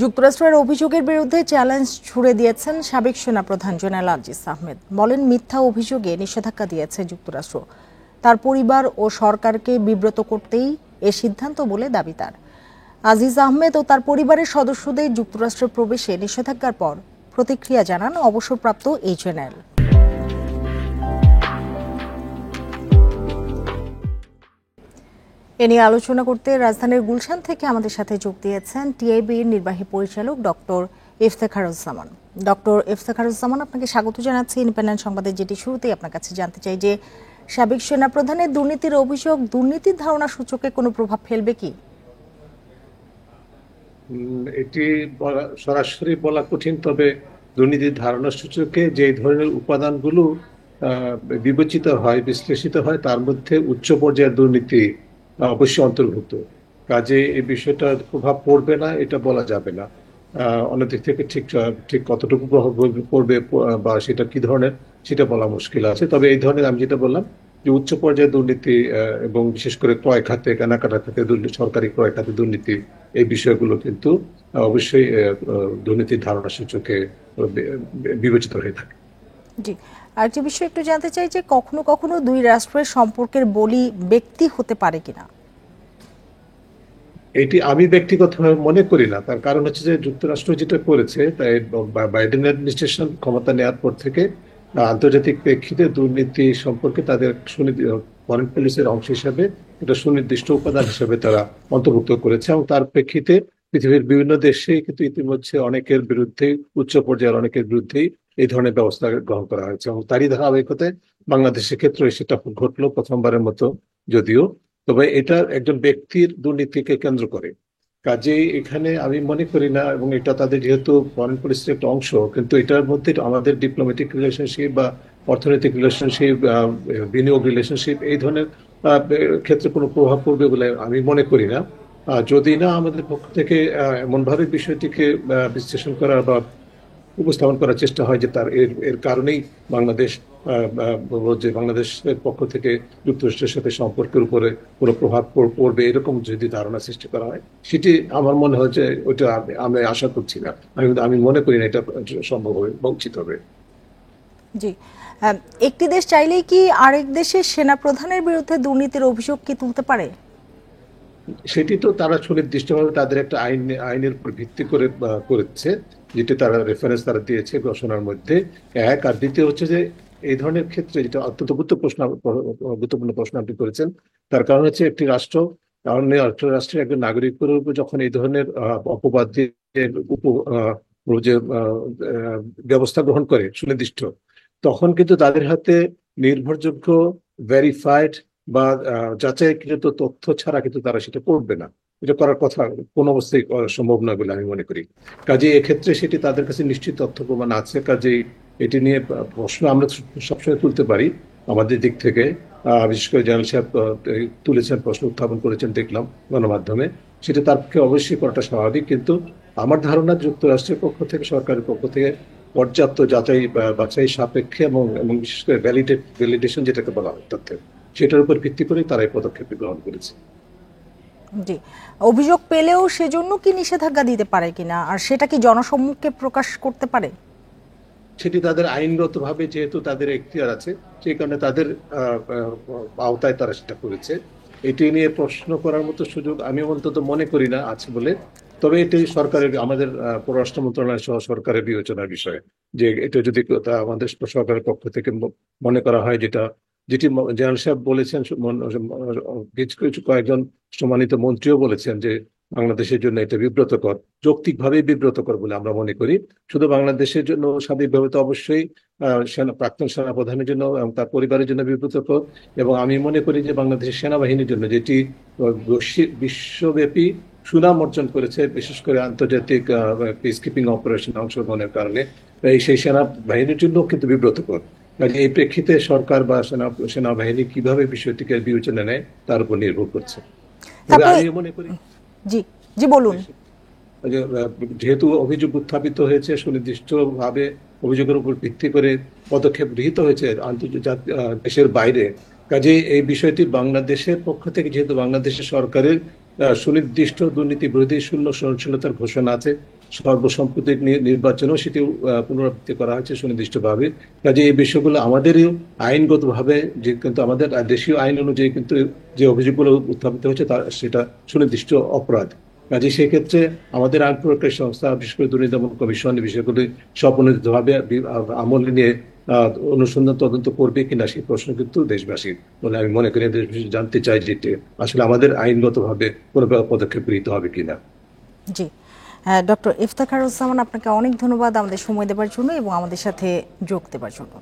যুক্তরাষ্ট্রের অভিযোগের বিরুদ্ধে চ্যালেঞ্জ ছুড়ে দিয়েছেন সাবেক সেনাপ্রধান জেনারেল আজিজ আহমেদ। বলেন, মিথ্যা অভিযোগে নিষেধাজ্ঞা দিয়েছে যুক্তরাষ্ট্র। তার পরিবার ও সরকারকে বিব্রত করতেই এ সিদ্ধান্ত বলে দাবি তার। আজিজ আহমেদ ও তার পরিবারের সদস্যদের যুক্তরাষ্ট্রে প্রবেশে নিষেধাজ্ঞার পর প্রতিক্রিয়া জানান অবসরপ্রাপ্ত এই জেনারেল। এ নিয়ে আলোচনা করতে রাজধানীর গুলশান থেকে আমাদের সাথে যোগ দিয়েছেন টিআইবির নির্বাহী পরিচালক ডক্টর ইফতেখারুজ্জামান। ডক্টর ইফতেখারুজ্জামান, আপনাকে স্বাগত জানাচ্ছি ইন্ডিপেন্ডেন্ট সংবাদে। যেটি শুরুতেই আপনার কাছে জানতে চাই যে সাবেক সেনাপ্রধানের দুর্নীতির অভিযোগ দুর্নীতির ধারণা সূচকে কোনো প্রভাব ফেলবে কি? এটি সরাসরি বলা কঠিন, তবে দুর্নীতির ধারণা সূচকে যে ধরনের উপাদানগুলো বিবেচিত হয়, বিশ্লেষিত হয়, তার মধ্যে উচ্চ পর্যায়ের দুর্নীতি অবশ্যই অন্তর্ভুক্ত। কাজে এই বিষয়টার প্রভাব পড়বে না এটা বলা যাবে না। অন্যদিক থেকে ঠিক ঠিক কতটুকু প্রভাব পড়বে বা সেটা কি ধরনের সেটা বলা মুশকিল আছে। তবে এই ধরনের আমি যেটা বললাম যে উচ্চ পর্যায়ে দুর্নীতি এবং বিশেষ করে ক্রয় খাতে, কেনাকাটা খাতে দুর্নীতি, সরকারি ক্রয় খাতে দুর্নীতি, এই বিষয়গুলো কিন্তু অবশ্যই দুর্নীতির ধারণা সূচকে বিবেচিত হয়ে থাকে। জি, আরেকটি বিষয় একটু জানতে চাই যে কখনো কখনো দুই রাষ্ট্রের সম্পর্কের বলি ব্যক্তি হতে পারে কিনা? এটি আমি ব্যক্তিগতভাবে মনে করি না। তার কারণ হচ্ছে যে যুক্তরাষ্ট্র যেটা করেছে, তাই বাইডেন অ্যাডমিনিস্ট্রেশন ক্ষমতা নেওয়ার পর থেকে আন্তর্জাতিক প্রেক্ষিতে দুর্নীতি সম্পর্কে তাদের ফরেন পলিসির অংশ হিসাবে এটা সুনির্দিষ্ট উপাদান হিসেবে তারা অন্তর্ভুক্ত করেছে, এবং তার প্রেক্ষিতে পৃথিবীর বিভিন্ন দেশে কিন্তু ইতিমধ্যে অনেকের বিরুদ্ধে, উচ্চ পর্যায়ের অনেকের বিরুদ্ধেই এই ধরনের ব্যবস্থা গ্রহণ করা হয়েছে, এবং তারই ধারাবাহিকতায় বাংলাদেশের ক্ষেত্রে সেটা ঘটলো প্রথমবারের মতো যদিও। তবে এটা একজন ব্যক্তির দুর্নীতিকে কেন্দ্র করে, কাজেই এখানে আমি মনে করি না। এবং এটা তাদের যেহেতু ফরেন পলিসির একটা অংশ, কিন্তু এটার মধ্যে আমাদের ডিপ্লোম্যাটিক রিলেশনশিপ বা অর্থনৈতিক রিলেশনশিপ, বিনিয়োগ রিলেশনশিপ, এই ধরনের ক্ষেত্রে কোনো প্রভাব পড়বে বলে আমি মনে করি না। যদি না আমাদের পক্ষ থেকে এমনভাবে বিষয়টিকে বিশ্লেষণ করা বা উপস্থাপন করার চেষ্টা হয় যে তার এর এর কারণেই বাংলাদেশ যে বাংলাদেশের পক্ষ থেকে যুক্তরাষ্ট্রের সাথে সম্পর্কের উপরে কোনো প্রভাব পড়বে, এরকম যদি ধারণা সৃষ্টি করা হয়, সেটি আমার মনে হয় যে ওইটা আমি আশা করছি না। আমি মনে করি না এটা সম্ভব হবে বা উচিত হবে। জি, একটি দেশ চাইলেই কি আরেক দেশের সেনাপ্রধানের বিরুদ্ধে দুর্নীতির অভিযোগ কি তুলতে পারে? সেটি তো তারা সুনির্দিষ্টভাবে তাদের একটা আইনের উপর ভিত্তি করে করেছে, যেটি তারা রেফারেন্স তারা দিয়েছে ঘোষণার মধ্যে। এক, আর দ্বিতীয় হচ্ছে যে এই ধরনের ক্ষেত্রে যেটা অত্যন্ত গুরুত্বপূর্ণ প্রশ্ন আপনি করেছেন, তার কারণ হচ্ছে একটি রাষ্ট্র, অন্য রাষ্ট্রের একজন নাগরিকের উপর যখন এই ধরনের অপবাদ দিয়ে যে ব্যবস্থা গ্রহণ করে সুনির্দিষ্ট, তখন কিন্তু তাদের হাতে নির্ভরযোগ্য, ভেরিফাইড বা যাচাইকৃত তথ্য ছাড়া কিন্তু তারা সেটা করবে না। এটা করার কথা কোন অবস্থায় সম্ভব নয় বলে আমি মনে করি। কাজে এক্ষেত্রে সেটি তাদের কাছে নিশ্চিত তথ্য প্রমাণ আছে। কাজেই এটি নিয়ে প্রশ্ন আমরা সবসময় তুলতে পারি আমাদের দিক থেকে। বিশেষ করে জেনারেল সাহেব তুলেছেন, প্রশ্ন উত্থাপন করেছেন দেখলাম গণমাধ্যমে, সেটা তার পক্ষে অবশ্যই করাটা স্বাভাবিক। কিন্তু আমার ধারণা যুক্তরাষ্ট্রের পক্ষ থেকে, সরকারের পক্ষ থেকে পর্যাপ্ত যাচাই বাছাই সাপেক্ষে এবং বিশেষ করে ভ্যালিডেশন যেটাকে বলা হয় তথ্যের, সেটার উপর ভিত্তি করে তারা এই পদক্ষেপ গ্রহণ করেছে। জি, অভিযোগ পেলেও সেজন্য কি নিষেধাজ্ঞা দিতে পারে কিনা, আর সেটা কি জনসম্মুখে প্রকাশ করতে পারে? সেটি তাদের আইনগতভাবে যেহেতু তাদের এখতিয়ার আছে, সেই কারণে তাদের আওতায় তারা সেটা করেছে। এটি নিয়ে প্রশ্ন করার মতো সুযোগ আমি অন্তত মনে করি না আছে বলে। তবে এটি সরকারের, আমাদের পররাষ্ট্র মন্ত্রণালয় সহ সরকারের বিবেচনার বিষয়, যে এটা যদি আমাদের সরকারের পক্ষ থেকে মনে করা হয় যেটি জেনারেল সাহেব বলেছেন, কিছু কয়েকজন সম্মানিত মন্ত্রীও বলেছেন যে বাংলাদেশের জন্য এটা বিব্রতকর, যৌক্তিকভাবে বিব্রতকর বলে আমরা মনে করি। শুধু বাংলাদেশের জন্য স্বাভাবিকভাবে তো অবশ্যই প্রাক্তন সেনাপ্রধানের জন্য এবং তার পরিবারের জন্য বিব্রতকর, এবং আমি মনে করি যে বাংলাদেশের সেনাবাহিনীর জন্য, যেটি বিশ্বব্যাপী সুনাম অর্জন করেছে বিশেষ করে আন্তর্জাতিক পিস কিপিং অপারেশনে অংশগ্রহণের কারণে, সেই সেনাবাহিনীর জন্য কিন্তু বিব্রতকর। এই প্রেক্ষিতে সরকার বা সেনাবাহিনী কিভাবে বিষয়টিকে বিবেচনা নেয় তার উপর নির্ভর করছে। আমি মনে করি জি জি বলুন। যেহেতু অভিযোগ উত্থাপিত হয়েছে, সুনির্দিষ্টভাবে অভিযোগের উপর ভিত্তি করে পদক্ষেপ গৃহীত হয়েছে আন্তর্জাতিক দেশের বাইরে, কাজেই এই বিষয়টি বাংলাদেশের পক্ষ থেকে, যেহেতু বাংলাদেশের সরকারের সুনির্দিষ্ট দুর্নীতি বিরোধী শূন্য সহনশীলতার ঘোষণা আছে, সর্বসাম্প্রতিক নির্বাচনেও সেটি পুনরাবৃত্তি করা হয়েছে সুনির্দিষ্টভাবে। কাজে এই বিষয়গুলো আমাদেরই আইনগতভাবে, যে কিন্তু আমাদের দেশীয় আইন অনুযায়ী কিন্তু যে অভিযোগগুলো উত্থাপিত হয়েছে সেটা সুনির্দিষ্ট অপরাধ। কাজে সেক্ষেত্রে আমাদের আইন প্রয়োগকারী সংস্থা, বিশেষ করে দুর্নীতি দমন কমিশন এই বিষয়গুলি সমন্বিতভাবে আমলে নিয়ে অনুসন্ধান তদন্ত করবে কিনা সেই প্রশ্ন কিন্তু দেশবাসীর বলে আমি মনে করি। দেশবাসী জানতে চাই যে আসলে আমাদের আইনগতভাবে কোনো পদক্ষেপ গৃহীত হবে কিনা। জি, ডক্টর ইফতেখারুজ্জামান, আপনাকে অনেক ধন্যবাদ আমাদের সময় দেওয়ার জন্য এবং আমাদের সাথে যোগ দেওয়ার জন্য।